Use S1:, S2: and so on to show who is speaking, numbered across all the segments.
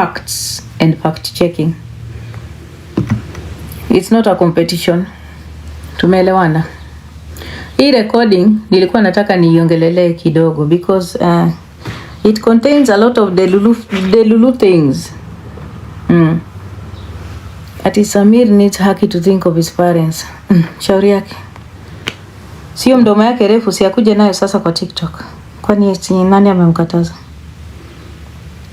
S1: facts and fact checking. It's not a competition. Tumeelewana? Hii recording nilikuwa nataka niiongelele kidogo because it contains a lot of delulu things. Ati Samir needs haki to think of his parents. Shauri yake. Sio mdomo yake refu, si akuje nayo sasa kwa TikTok. Kwani nani amemkataza?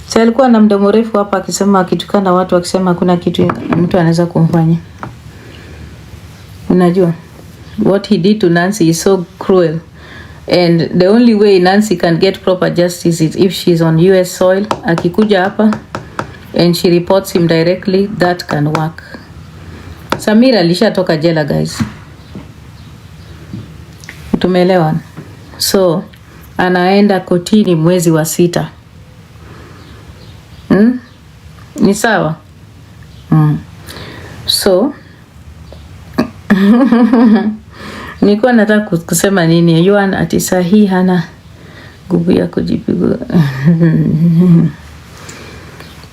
S1: Si alikuwa na mdomo refu hapa akisema akitukana watu akisema kuna kitu mtu anaweza kumfanya. Unajua what he did to Nancy is so cruel, and the only way Nancy can get proper justice is if she's on US soil. Akikuja hapa and she reports him directly, that can work. Samir alishatoka jela guys. Tumeelewa? So anaenda kotini mwezi wa 6. Ni sawa? So nilikuwa nataka kusema nini? Yuan ati sahi hana nguvu ya kujipiga.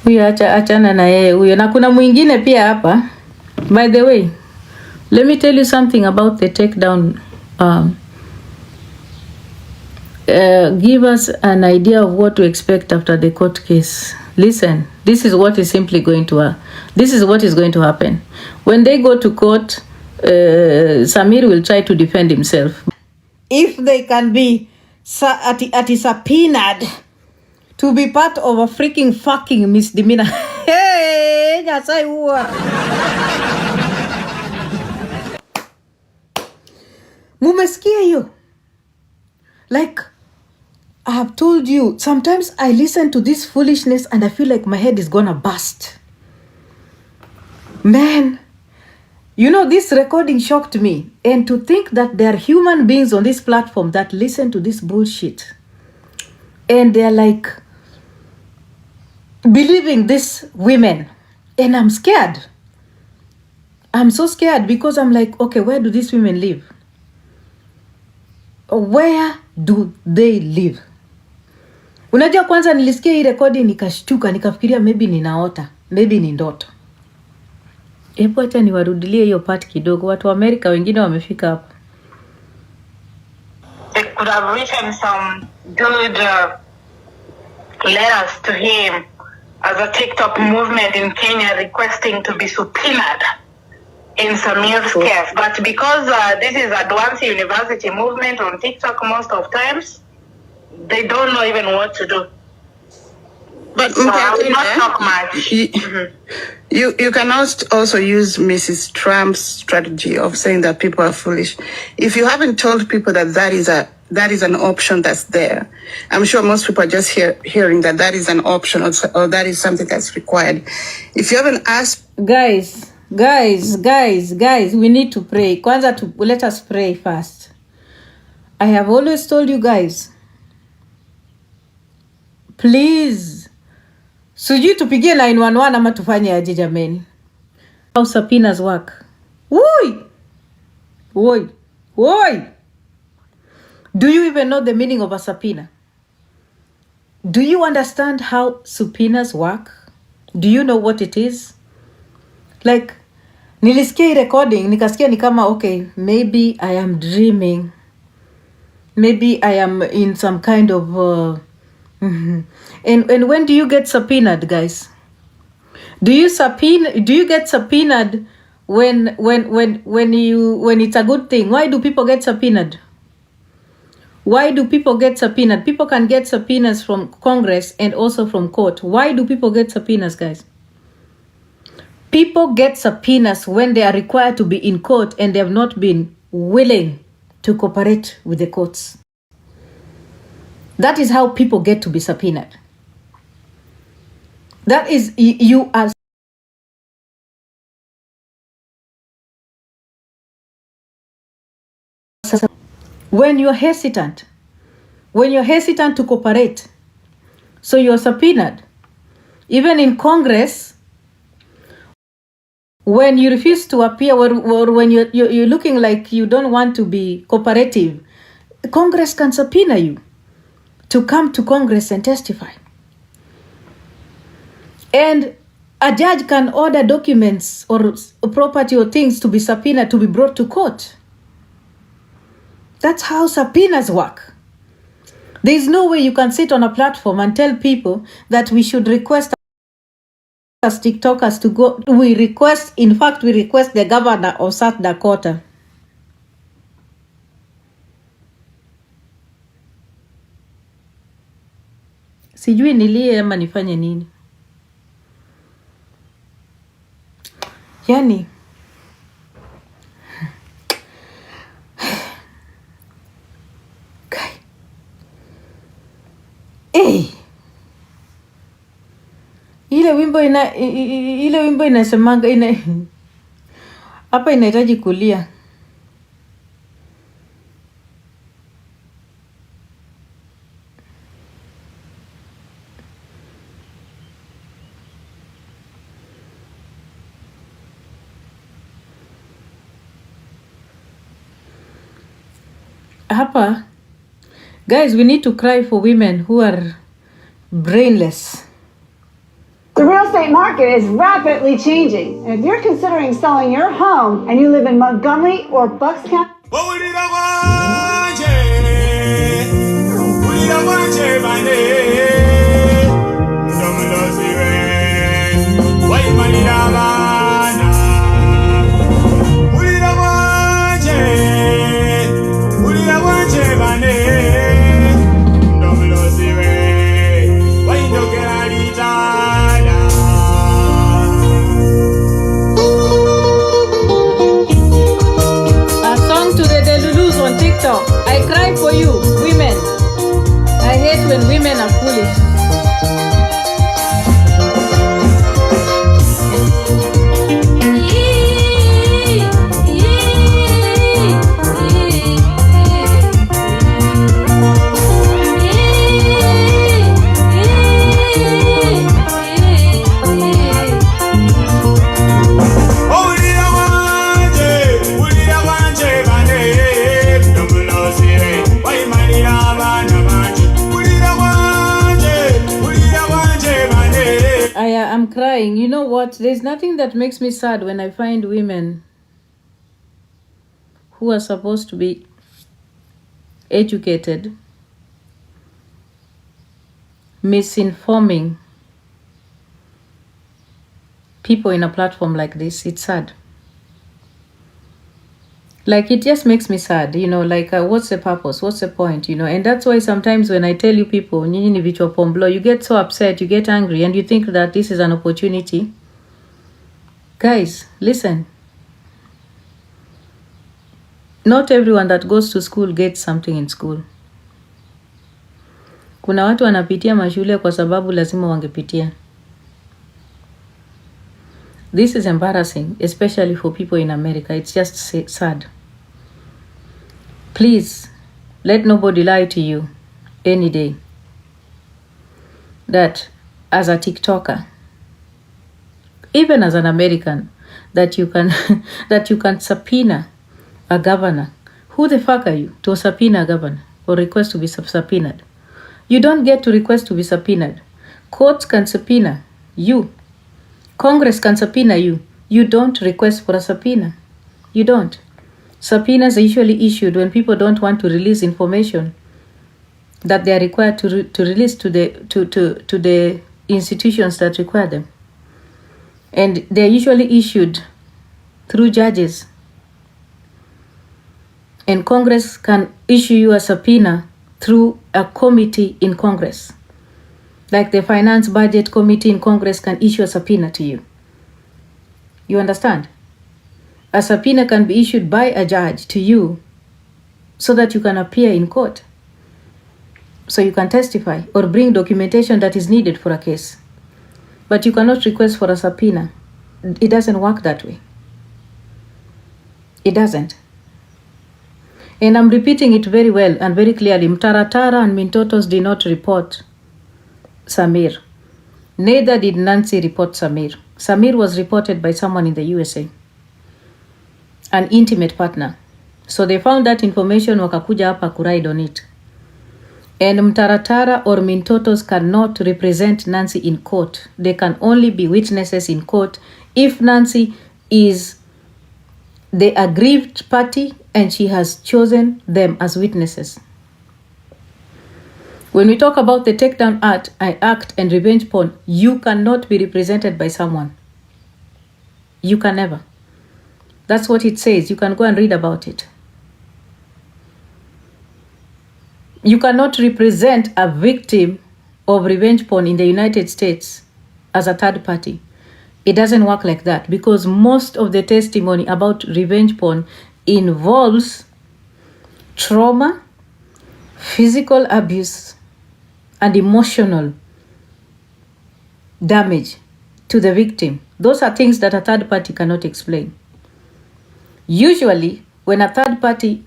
S1: Huyo achana na yeye huyo. Na kuna mwingine pia hapa. By the way, let me tell you something about the takedown. Give us an idea of what to expect after the court case. Listen, this is what is simply going to this is what is going to happen. When they go to court, Samir will try to defend himself. If they can be subpoenaed to be part of a freaking fucking misdemeanor. Hey, that's I war. Mumesikia hiyo? Like, I have told you, sometimes I listen to this foolishness and I feel like my head is gonna burst. Man, you know, this recording shocked me. And to think that there are human beings on this platform that listen to this bullshit. And they're like, believing these women. And I'm scared. I'm so scared because I'm like, okay, where do these women live? Where do they live? Unajua kwanza nilisikia hii recording nikashtuka, nikafikiria maybe ninaota, maybe ni ndoto. Hebu acha niwarudilie hiyo part kidogo. Watu wa Amerika wengine wamefika hapa.
S2: They could have written some good letters to him as a TikTok movement in Kenya requesting to be subpoenaed in Samir's case. But because this is advanced university movement on TikTok most of times, they don't know even what to do.
S3: But
S2: so I will not talk much.
S3: You can also use Mrs. Trump's strategy of saying that people are foolish. If you haven't told people that that is an option that's there, I'm sure most people are just hearing that is an option or that is something that's required. If you haven't asked...
S1: Guys, we need to pray. Kwanza let us pray first. I have always told you guys, please, sujui tupigie 911 ama tufanye aje jameni. How subpoenas work. Woi. Do you even know the meaning of a subpoena? Do you understand how subpoenas work? Do you know what it is? Like, nilisikia hii recording, nikasikia ni kama, okay, maybe I am dreaming. Maybe I am in some kind of... And when do you get subpoenaed, guys? Do you get subpoenaed when it's a good thing? Why do people get subpoenaed? Why do people get subpoenaed? People can get subpoenas from Congress and also from court. Why do people get subpoenas, guys? People get subpoenas when they are required to be in court and they have not been willing to cooperate with the courts. That is how people get to be subpoenaed. That is, you are... When you're hesitant to cooperate, so you're subpoenaed. Even in Congress, when you refuse to appear or when you're looking like you don't want to be cooperative, Congress can subpoena you to come to Congress and testify. And a judge can order documents or property or things to be subpoenaed to be brought to court. That's how subpoenas work. There is no way you can sit on a platform and tell people that we should request as TikTokers to go. We request the governor of South Dakota. Sijui nilie ama nifanye nini. Yani ile wimbo inasemanga hapa inahitaji kulia. Hapa, guys, we need to cry for women who are brainless.
S4: The real estate market is rapidly changing. And if you're considering selling your home and you live in Montgomery or Bucks County,
S1: I cry for you, women. I hate when women are foolish. I'm crying. You know what? There's nothing that makes me sad when I find women who are supposed to be educated misinforming people in a platform like this. It's sad. Like, it just makes me sad, you know, like, what's the purpose? What's the point, you know? And that's why sometimes when I tell you people, nyinyi ni vichwa pomblo, you get so upset, you get angry, and you think that this is an opportunity. Guys, listen. Not everyone that goes to school gets something in school. Kuna watu wanapitia mashule kwa sababu lazima wangepitia. This is embarrassing, especially for people in America. It's just sad. Please, let nobody lie to you any day that as a TikToker, even as an American, that you can that you can subpoena a governor. Who the fuck are you to subpoena a governor or request to be subpoenaed? You don't get to request to be subpoenaed. Courts can subpoena you. Congress can subpoena you. You don't request for a subpoena. You don't. Subpoenas are usually issued when people don't want to release information that they are required to release to the institutions that require them. And they are usually issued through judges. And Congress can issue you a subpoena through a committee in Congress. Like the Finance Budget Committee in Congress can issue a subpoena to you. You understand? A subpoena can be issued by a judge to you so that you can appear in court. So you can testify or bring documentation that is needed for a case. But you cannot request for a subpoena. It doesn't work that way. It doesn't. And I'm repeating it very well and very clearly. Mtaratara and Mintotos did not report Samir. Neither did Nancy report Samir. Samir was reported by someone in the USA. An intimate partner. So they found that information, wakakuja hapa kuride on it. And Mtaratara or Mintotos cannot represent Nancy in court. They can only be witnesses in court if Nancy is the aggrieved party and she has chosen them as witnesses. When we talk about the takedown act and revenge porn, you cannot be represented by someone. You can never. That's what it says. You can go and read about it. You cannot represent a victim of revenge porn in the United States as a third party. It doesn't work like that because most of the testimony about revenge porn involves trauma, physical abuse, and emotional damage to the victim. Those are things that a third party cannot explain. Usually, when a third party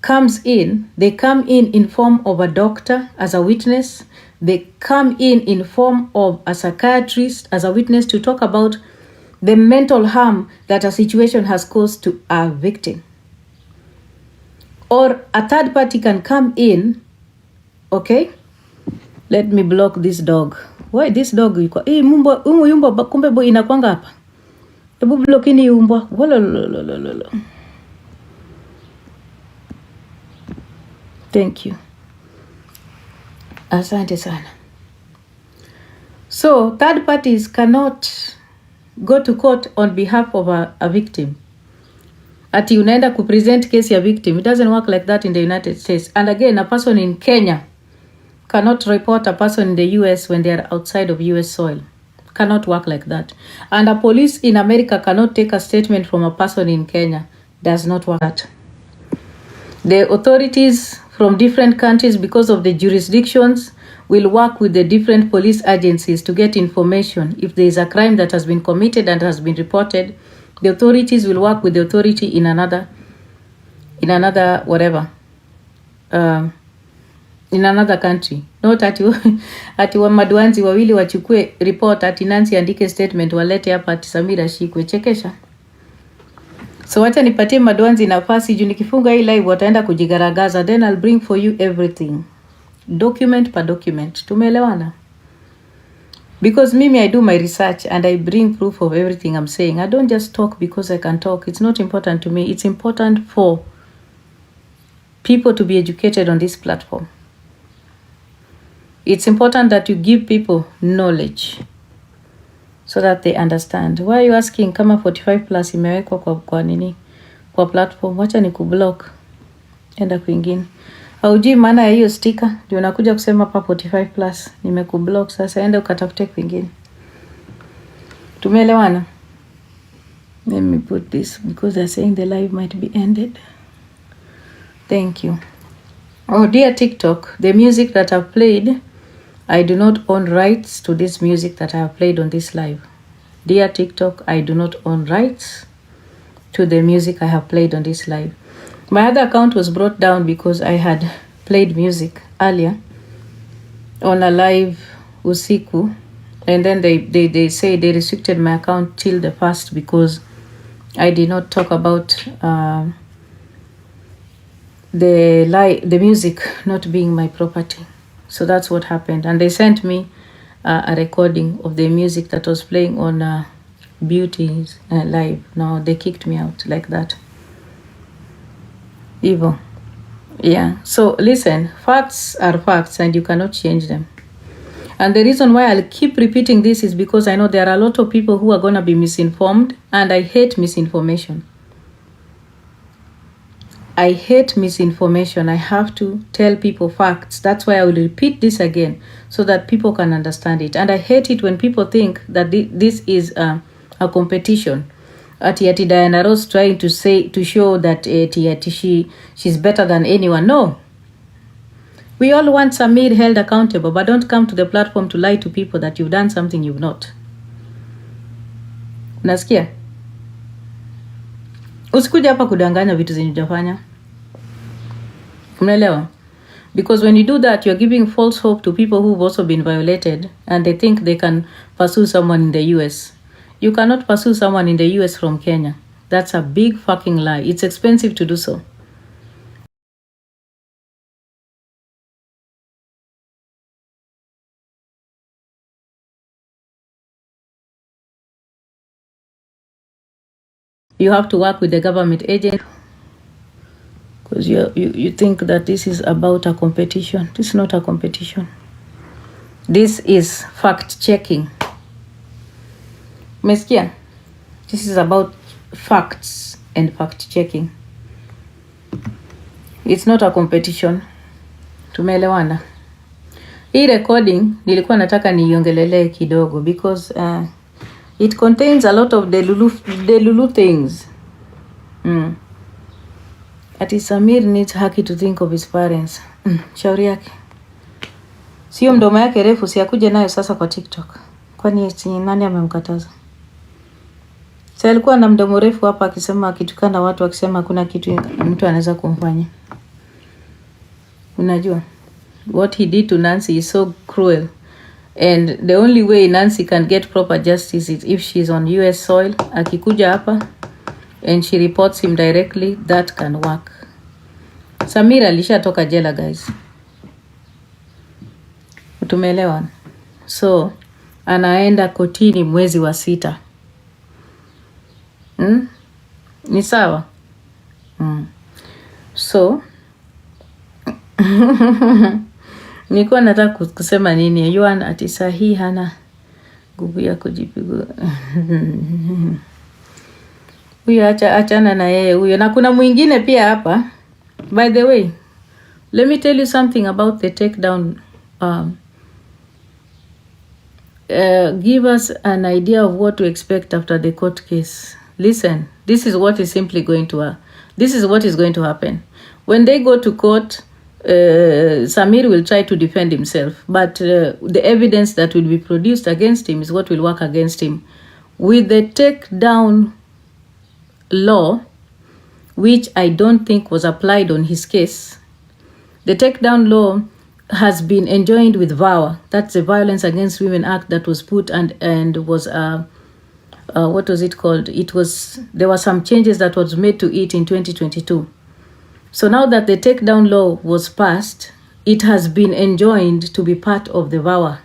S1: comes in, they come in form of a doctor as a witness. They come in form of a psychiatrist as a witness to talk about the mental harm that a situation has caused to a victim. Or a third party can come in, okay? Let me block this dog. Why this dog? Yumba kumbe bo inakwanga hapa. Ebu blokini umbwa. Wolololololo. Thank you. Asante sana. So, third parties cannot go to court on behalf of a victim. Ati unaenda kupresent case ya victim. It doesn't work like that in the United States. And again, a person in Kenya cannot report a person in the US when they are outside of US soil. Cannot work like that. And a police in America cannot take a statement from a person in Kenya. Does not work that. The authorities from different countries, because of the jurisdictions, will work with the different police agencies to get information. If there is a crime that has been committed and has been reported, the authorities will work with the authority in another whatever, in another country. Not ati wa maduanzi wawili wachukue report ati Nancy andike statement walete hapa ati Samir ashikwe. Chekesha. So wacha nipatie maduanzi nafasi juu nikifunga hii live wataenda kujigaragaza, then I'll bring for you everything. Document per document. Tumeelewana? Because mimi I do my research and I bring proof of everything I'm saying. I don't just talk because I can talk. It's not important to me. It's important for people to be educated on this platform. It's important that you give people knowledge so that they understand. Why are you asking kama 45 plus imewekwa kwa nini? Kwa platform. Wacha ni kublock. Enda kwingine. Haujui maana ya hiyo sticker? Ndio nakuja kusema pa 45 plus. Nimekublock sasa, enda ukatafute kwingine. Tumeelewana? Let me put this because they're saying the live might be ended. Thank you. Oh dear TikTok, the music that I've played, I do not own rights to this music that I have played on this live. Dear TikTok, I do not own rights to the music I have played on this live. My other account was brought down because I had played music earlier on a live usiku, and then they say they restricted my account till the 1st because I did not talk about the music not being my property. So that's what happened, and they sent me a recording of the music that was playing on Beauty's live. Now they kicked me out like that. Evil. Yeah. So listen, facts are facts and you cannot change them. And the reason why I'll keep repeating this is because I know there are a lot of people who are going to be misinformed, and I hate misinformation. I hate misinformation. I have to tell people facts. That's why I will repeat this again so that people can understand it. And I hate it when people think that this is a competition. Ati Diana Ross trying to show that she's better than anyone. No. We all want Samir held accountable, but don't come to the platform to lie to people that you've done something you've not. Unasikia? Usikuja hapa kudanganya vitu zenye hujafanya. Unaelewa? Because when you do that, you're giving false hope to people who've also been violated and they think they can pursue someone in the US. You cannot pursue someone in the US from Kenya. That's a big fucking lie. It's expensive to do so. You have to work with the government agent because you think that this is about a competition. This is not a competition. This is fact checking. Umesikia? This is about facts and fact checking. It's not a competition. Tumeelewana? Hii recording nilikuwa nataka niiongelele kidogo because it contains a lot of delulu things. Ati Samir needs haki to think of his parents. Shauri yake. Sio mdomo yake refu, si akuje nayo sasa kwa TikTok. Kwani nani amemkataza? Si alikuwa na mdomo refu hapa akisema, akitukana watu, akisema kuna kitu mtu anaweza kumfanya. Unajua what he did to Nancy is so cruel, and the only way Nancy can get proper justice is if she's on US soil. Akikuja hapa and she reports him directly, that can work. Samir alishatoka jela, guys. Tumeelewana? So anaenda kotini mwezi wa 6. Ni sawa? So nilikuwa nataka kusema nini? Yuan ati sahi hana nguvu ya kujipiga. Huyo achana na yeye huyo. Na kuna mwingine pia hapa. By the way, let me tell you something about the takedown. Give us an idea of what to expect after the court case. Listen, this is what is simply going to this is what is going to happen. When they go to court, Samir will try to defend himself, but the evidence that will be produced against him is what will work against him. With the takedown law, which I don't think was applied on his case, the takedown law has been enjoined with VAWA. That's the Violence Against Women Act that was put and was what was it called? There were some changes that was made to it in 2022. So now that the takedown law was passed, it has been enjoined to be part of the VAWA.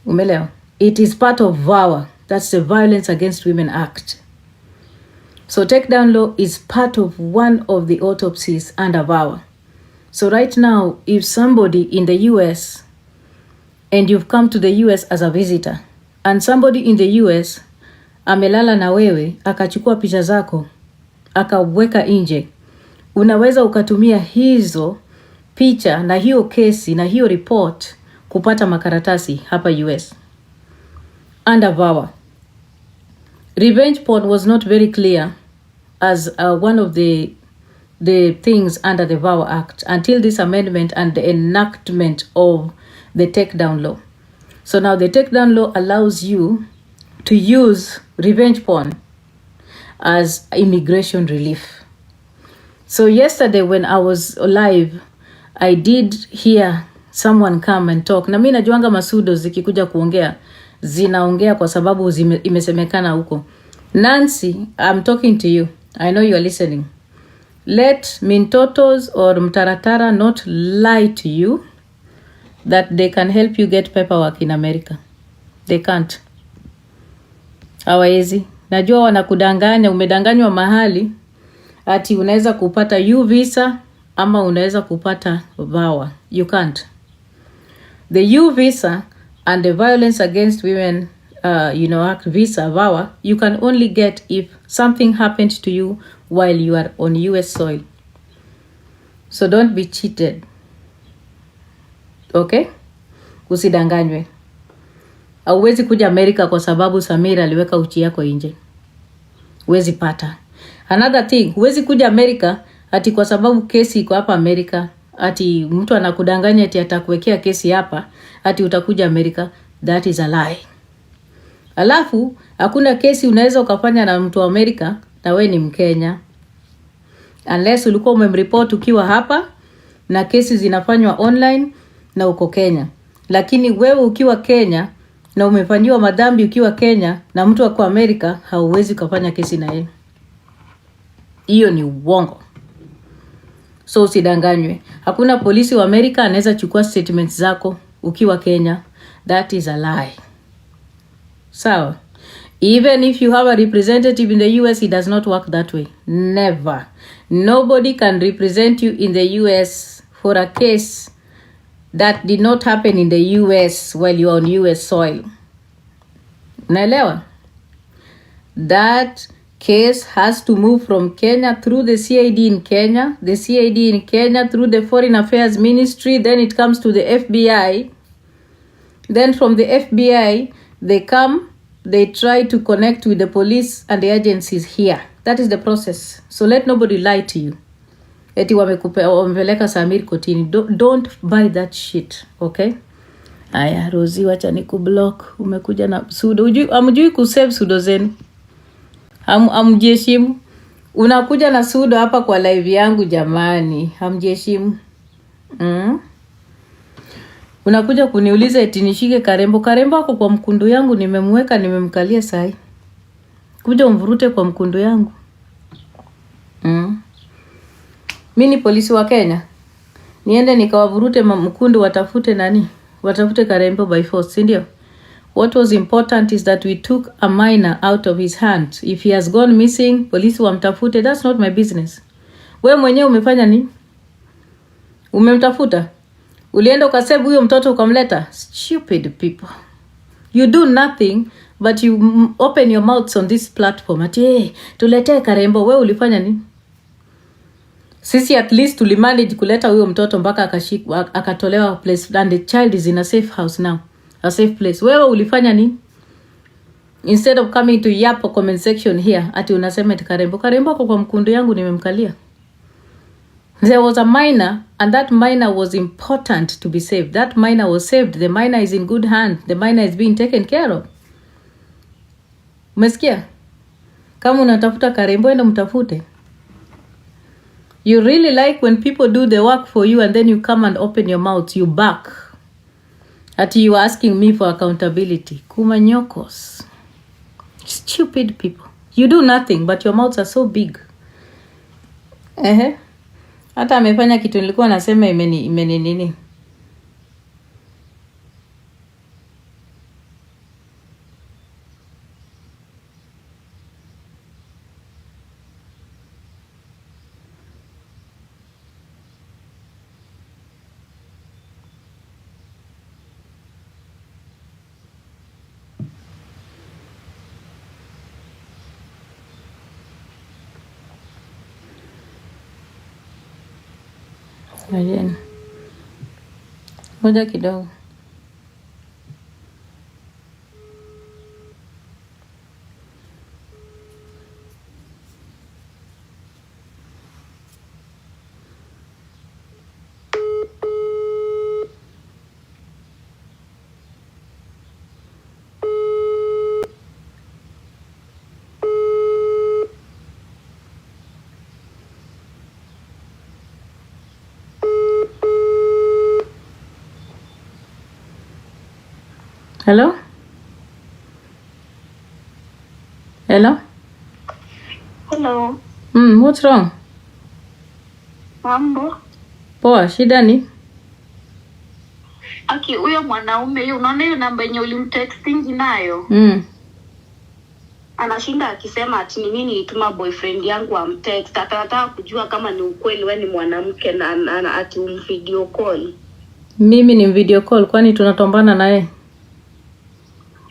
S1: Umeelewa? It is part of VAWA. That's the Violence Against Women Act. So takedown law is part of one of the autopsies under VAWA. So right now, if somebody in the US, and you've come to the US as a visitor, and somebody in the US amelala na wewe, akachukua picha zako, akaweka nje, unaweza ukatumia hizo picha na hiyo kesi na hiyo report kupata makaratasi hapa US. Under VAWA. Revenge porn was not very clear as one of the things under the VAWA Act until this amendment and the enactment of the takedown law. So now the takedown law allows you to use revenge porn as immigration relief. So yesterday when I was live, I did hear someone come and talk. Na mimi najuanga masudo zikikuja kuongea, zinaongea kwa sababu imesemekana huko. Nancy, I'm talking to you. I know you are listening. Let Mintotos or Mtaratara not lie to you that they can help you get paperwork in America. They can't. Hawawezi. Najua wanakudanganya, umedanganywa mahali ati unaweza kupata U visa ama unaweza kupata VAWA. You can't. The U visa and the Violence Against Women Act visa, VAWA, you can only get if something happened to you while you are on US soil. So don't be cheated. Okay? Usidanganywe. Hauwezi kuja Amerika kwa sababu Samir aliweka uchi yako nje. Huwezi pata. Another thing, huwezi kuja Amerika ati kwa sababu kesi iko hapa Amerika, ati mtu anakudanganya ati atakuwekea kesi hapa, ati utakuja Amerika. That is a lie. Alafu, hakuna kesi unaweza ukafanya na mtu wa Amerika na we ni Mkenya. Unless ulikuwa umemreport ukiwa hapa na kesi zinafanywa online na uko Kenya. Lakini wewe ukiwa Kenya na umefanyiwa madhambi ukiwa Kenya na mtu wa Amerika, hauwezi kufanya kesi na yeye. Hiyo ni uongo. So usidanganywe. Hakuna polisi wa Amerika anaweza chukua statements zako ukiwa Kenya. That is a lie. Sawa. Even if you have a representative in the US, it does not work that way. Never. Nobody can represent you in the US for a case that did not happen in the US while you are on US soil. Naelewa? That case has to move from Kenya through the CID in Kenya, the CID in Kenya through the Foreign Affairs Ministry, then it comes to the FBI. Then from the FBI, they try to connect with the police and the agencies here. That is the process. So let nobody lie to you. Eti wamepeleka Samir kotini. Don't buy that shit, okay? Aya, Rosie, wacha nikublock. Umekuja na pseudo. Amjui kusave pseudo zenu. Amjeshimu. Unakuja na pseudo hapa kwa live yangu jamani. Amjeshimu. Unakuja kuniuliza eti nishike Karembo. Karembo wako kwa mkundu yangu nimemweka, nimemkalia sahi. Kuja umvurute kwa mkundu yangu. Mimi ni polisi wa Kenya. Niende nikawavurute mkundu watafute nani? Watafute Karembo by force, si ndio? What was important is that we took a minor out of his hands. If he has gone missing, polisi wamtafute. That's not my business. Wewe mwenyewe umefanya nini? Umemtafuta? Ulienda ukasave huyo mtoto ukamleta? Stupid people. You do nothing but you open your mouths on this platform. Ati tuletee Karembo. Wewe ulifanya nini? Sisi at least tulimanage kuleta huyo mtoto mpaka akatolewa place and the child is in a safe house now. A safe place. Wewe ulifanya nini? Instead of coming to yapo comment section here, ati unasema eti Karembo. Karembo kwa mkundu yangu nimemkalia. There was a minor and that minor was important to be saved. That minor was saved. The minor is in good hands. The minor is being taken care of. Umesikia? Kama unatafuta Karembo enda mtafute. You really like when people do the work for you and then you come and open your mouth, you back. Ati you are asking me for accountability. Kumanyokos. Stupid people. You do nothing but your mouths are so big. Hata amefanya kitu nilikuwa nasema imeni nini. Ajeni. Ngoja kidogo. Hello? Hello?
S5: Hello.
S1: What's wrong?
S5: Mambo.
S1: Poa, shida ni?
S5: Aki, huyo mwanaume hiyo unaona hiyo namba yenye ulimtexting nayo? Anashinda akisema ati ni mimi nilituma boyfriend yangu amtext. Atataka kujua kama ni ukweli wewe ni mwanamke na ati umvideo call.
S1: Mimi ni video call kwani tunatombana naye?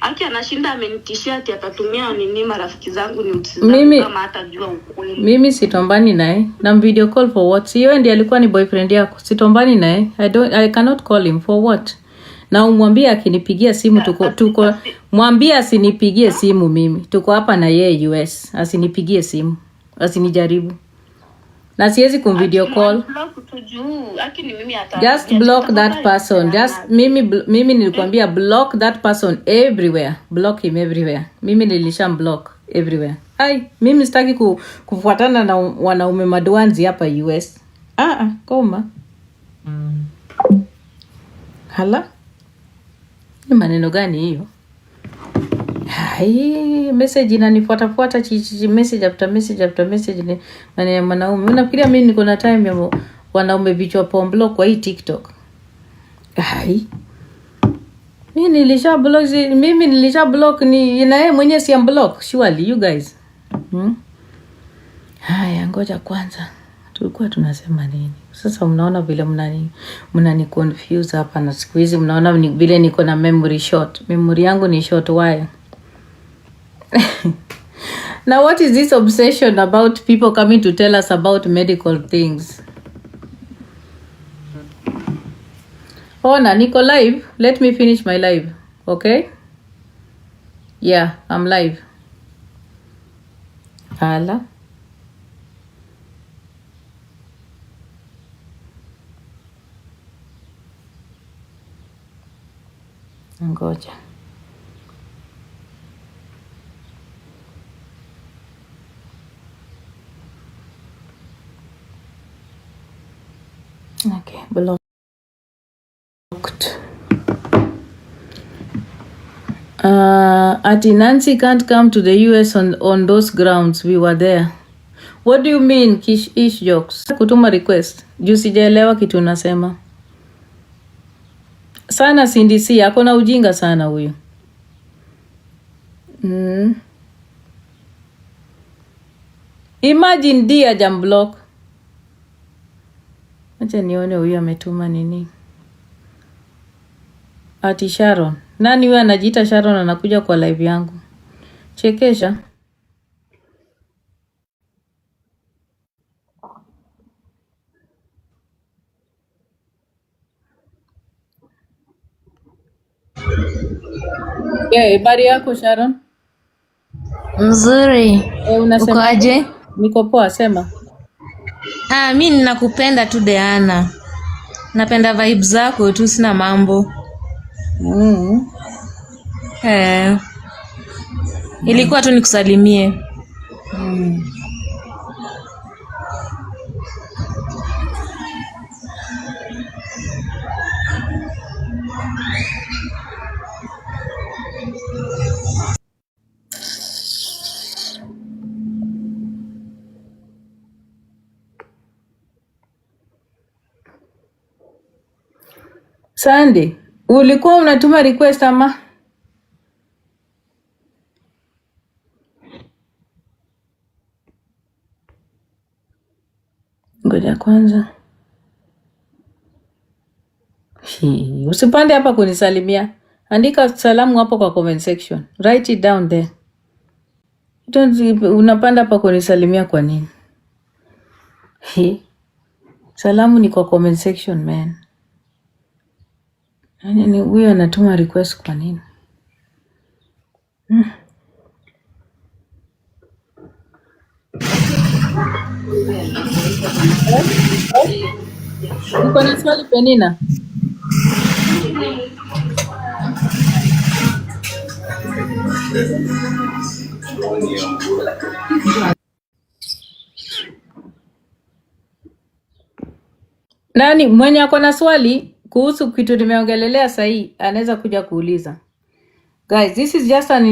S5: Aki anashinda amenitishia ati atatumia nini marafiki zangu ni mtizamo kama hatajua ukweli.
S1: Mimi sitombani naye. Na video call for what? Siyo ndiye alikuwa ni boyfriend yako. Sitombani naye. I cannot call him for what? Na umwambie akinipigia simu tuko mwambie asinipigie simu mimi. Tuko hapa na yeye US. Asinipigie simu. Asinijaribu. Na siwezi kumvideo call. Just block that person. Just mimi nilikwambia block that person everywhere. Block him everywhere. Mimi nilishamblock everywhere. Mimi sitaki kufuatana na wanaume madwanzi hapa US. Koma. Hala? Ni maneno gani hiyo? Message inanifuata message after message after message ni wanaume. Unafikiria mimi niko na time ya wanaume vichwa pomblo kwa hii TikTok? Mimi nilisha block ni na yeye mwenyewe si unblock surely you guys. Haya ngoja kwanza. Tulikuwa tunasema nini? Sasa mnaona vile mnani confuse hapa na siku hizi mnaona vile niko na memory short. Memory yangu ni short why? Now what is this obsession about people coming to tell us about medical things? Niko live. Let me finish my live. Okay? Yeah, I'm live. Hala. Ngoja. Okay, blocked. Ati Nancy can't come to the US on those grounds. We were there. What do you mean, ish jokes? Kutuma request. Juu sijaelewa kitu unasema. Sana CNDC, akona ujinga sana huyu. Imagine dia jam block. Acha nione huyu ametuma nini. Ati Sharon. Nani huyu anajiita Sharon anakuja kwa live yangu? Chekesha. Habari yako Sharon?
S6: Mzuri.
S1: Unasema
S6: uko aje?
S1: Niko poa, sema.
S6: Mimi ninakupenda tu Deana. Napenda vibes zako tu, sina mambo. Ilikuwa tu nikusalimie.
S1: Sandy, ulikuwa unatuma request ama? Ngoja kwanza. Usipande hapa kunisalimia. Andika salamu hapo kwa comment section. Write it down there. Unapanda hapa kunisalimia kwa nini? Salamu ni kwa comment section, man. Yaani huyu anatuma request kwa nini? Uko na swali Penina? Nani mwenye ako na swali kuhusu kitu nimeongelelea sahi anaweza kuja kuuliza. Guys, this is just an